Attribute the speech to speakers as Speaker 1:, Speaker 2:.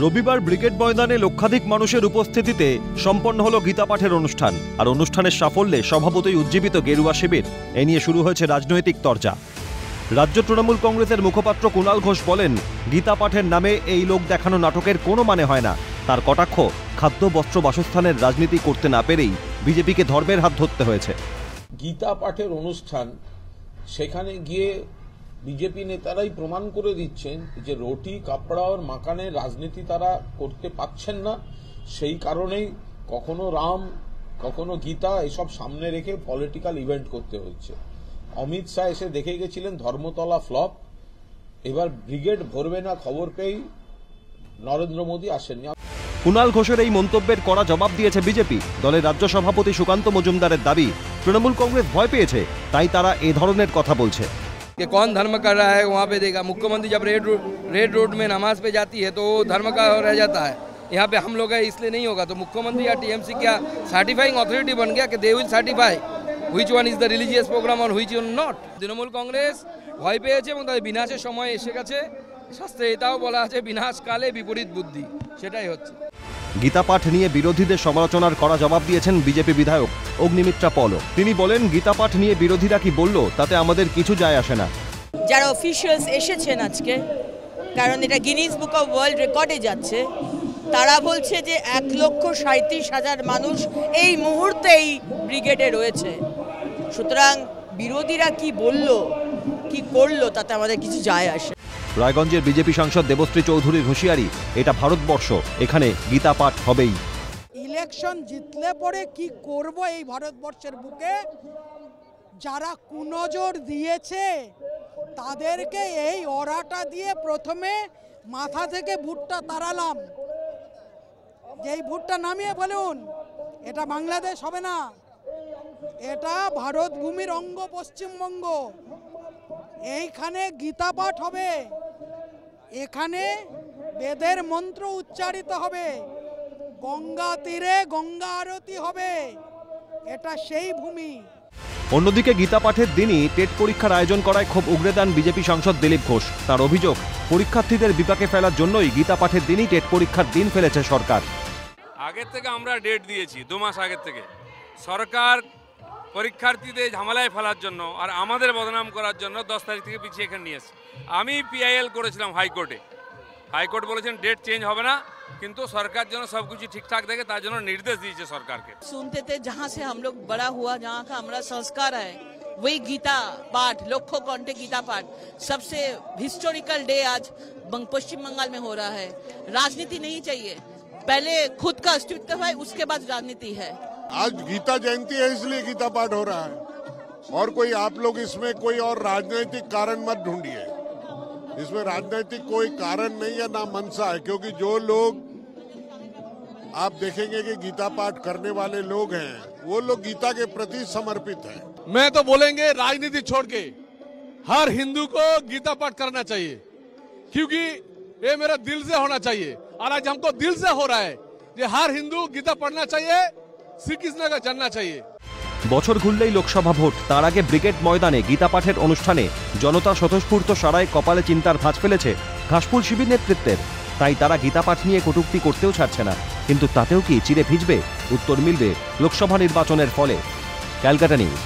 Speaker 1: রবিবার ব্রিগেড ময়দানে লক্ষাধিক মানুষের উপস্থিতিতে সম্পন্ন হলো গীতা পাঠের অনুষ্ঠান। আর অনুষ্ঠানের সাফল্যে স্বভাবতই উজ্জীবিত গেরুয়া শিবির। এ নিয়ে শুরু হয়েছে রাজনৈতিক তরজা। রাজ্য তৃণমূল কংগ্রেসের মুখপাত্র কুণাল ঘোষ বলেন, গীতা পাঠের নামে এই লোক দেখানো নাটকের কোনো মানে হয় না। তার কটাক্ষ, খাদ্য বস্ত্র বাসস্থানের রাজনীতি করতে না পেরেই বিজেপিকে ধর্মের হাত ধরতে হয়েছে।
Speaker 2: গীতা পাঠের অনুষ্ঠান, সেখানে গিয়ে বিজেপি নেতারাই প্রমাণ করে দিচ্ছেন যে রুটি কাপড়া আর মাকানের রাজনীতি তারা করতে পারছেন না। সেই কারণেই কখনো রাম কখনো গীতা এসব সামনে রেখে পলিটিক্যাল ইভেন্ট করতে হচ্ছে। অমিত শাহ এসে দেখে গেছিলেন ধর্মতলা ফ্লপ, এবার ব্রিগেড ভরবে না খবর পেয়েই নরেন্দ্র মোদী আসেননি।
Speaker 1: কুণাল ঘোষের এই মন্তব্যের কড়া জবাব দিয়েছে বিজেপি। দলের রাজ্য সভাপতি সুকান্ত মজুমদারের দাবি, তৃণমূল কংগ্রেস ভয় পেয়েছে, তাই তারা এ ধরনের কথা বলছে।
Speaker 3: कि कौन धर्म कर रहा है वहाँ पे देगा। मुख्यमंत्री जब रेड रोड में नमाज पे जाती है तो धर्म का रह जाता है। यहाँ पे हम लोग है इसलिए नहीं होगा। तो मुख्यमंत्री या टीएमसी क्या सर्टिफाइंग अथॉरिटी बन गया कि they will certify which one is the religious programme আর which one not. Trinamool Congress ভয় পেয়েছে এবং তাদের বিনাশের সময় এসে গেছে। শাস্ত্রে এটাও বলা আছে, বিনাশকালে বিপরীত বুদ্ধি, সেটাই হচ্ছে।
Speaker 1: গীতা পাঠ নিয়ে বিরোধীদের সমালোচনার কড়া জবাব দিয়েছেন বিজেপি বিধায়ক অগ্নিমিত্রা পল। তিনি বলেন, গীতা পাঠ নিয়ে বিরোধীরা কি বলল তাতে আমাদের কিছু যায় আসে না।
Speaker 4: যারা অফিশিয়ালস এসেছেন আজকে, কারণ এটা গিনিস বুক অফ ওয়ার্ল্ড রেকর্ডে যাচ্ছে, তারা বলছে যে 1,37,000 মানুষ এই মুহূর্তে এই ব্রিগেডে রয়েছে। সুতরাং বিরোধীরা কি বলল কি করলো তাতে আমাদের কিছু যায় আসে।
Speaker 1: রায়গঞ্জের বিজেপি সাংসদ দেবশ্রী চৌধুরীর হুঁশিয়ারি, এটা ভারতবর্ষ, এখানে গীতা পাঠ হবেই।
Speaker 5: ইলেকশন জিতলে পরে কি করব এই ভারতবর্ষের বুকে, যারা কুনজর দিয়েছে তাদেরকে এই অরাটা দিয়ে প্রথমে মাথা থেকে ভুট্টা তাড়ালাম। যেই ভুট্টা নামিয়ে ফেলুন, এটা বাংলাদেশ হবে না, এটা ভারত ভূমির অঙ্গ পশ্চিমবঙ্গ। এইখানে গীতা পাঠ হবে, এখানে বেদের মন্ত্র উচ্চারিত হবে, গঙ্গা তীরে গঙ্গা আরতি হবে, এটা সেই ভূমি।
Speaker 1: অন্যদিকে গীতা পাঠের দিনই টেট পরীক্ষার আয়োজন করায় ক্ষোভ উগরে দেন বিজেপি সাংসদ দিলীপ ঘোষ। তার অভিযোগ, পরীক্ষার্থীদের বিপাকে ফেলার জন্যই গীতা পাঠের দিনই টেট পরীক্ষার দিন ফেলেছে সরকার।
Speaker 6: আগের থেকে আমরা ডেট দিয়েছি, 2 মাস আগের থেকে। সরকার পরীক্ষার্থীদের ঝামেলায় ফেলার জন্য আর আমাদের বদনাম করার জন্য 10 তারিখ থেকে পিছিয়ে এখানে নিয়ে এসেছে। আমি পিআইএল করেছিলাম হাইকোর্টে, হাইকোর্ট বলেছেন ডেট চেঞ্জ হবে না, কিন্তু সরকার যেন সবকিছু ঠিকঠাক দেখে তার জন্য নির্দেশ দিয়েছে সরকারকে।
Speaker 4: सुनते थे जहाँ से हम लोग बड़ा हुआ, जहाँ का हमारा संस्कार है, वही गीता पाठ, लखों कंठे गीता पाठ सबसे हिस्टोरिकल डे आज पश्चिम बंगाल में हो रहा है। राजनीति नहीं चाहिए, पहले खुद का अस्तित्व है, उसके बाद राजनीति है।
Speaker 7: आज गीता जयंती है इसलिए गीता पाठ हो रहा है, और कोई आप लोग इसमें कोई और राजनीतिक कारण मत ढूंढिए। इसमें राजनीतिक कोई कारण नहीं है, ना मनसा है, क्योंकि जो लोग आप देखेंगे कि गीता पाठ करने वाले लोग हैं, वो लोग गीता के प्रति समर्पित हैं।
Speaker 8: मैं तो बोलेंगे राजनीति छोड़ के हर हिंदू को गीता पाठ करना चाहिए, क्योंकि ये मेरा दिल से होना चाहिए। और आज हमको दिल से हो रहा है कि हर हिंदू गीता पढ़ना चाहिए, श्री कृष्ण का जानना चाहिए।
Speaker 1: বছর ঘুরলেই লোকসভা ভোট, তার আগে ব্রিগেড ময়দানে গীতা পাঠের অনুষ্ঠানে জনতার স্বতঃস্ফূর্ত সাড়ায় কপালে চিন্তার ভাঁজ ফেলেছে ঘাসফুল শিবির নেতৃত্বের। তাই তারা গীতা পাঠ নিয়ে কটূক্তি করতেও ছাড়ছে না। কিন্তু তাতেও কি চিরে ভিজবে? উত্তর মিলবে লোকসভা নির্বাচনের ফলে। ক্যালকাটা নিউজ।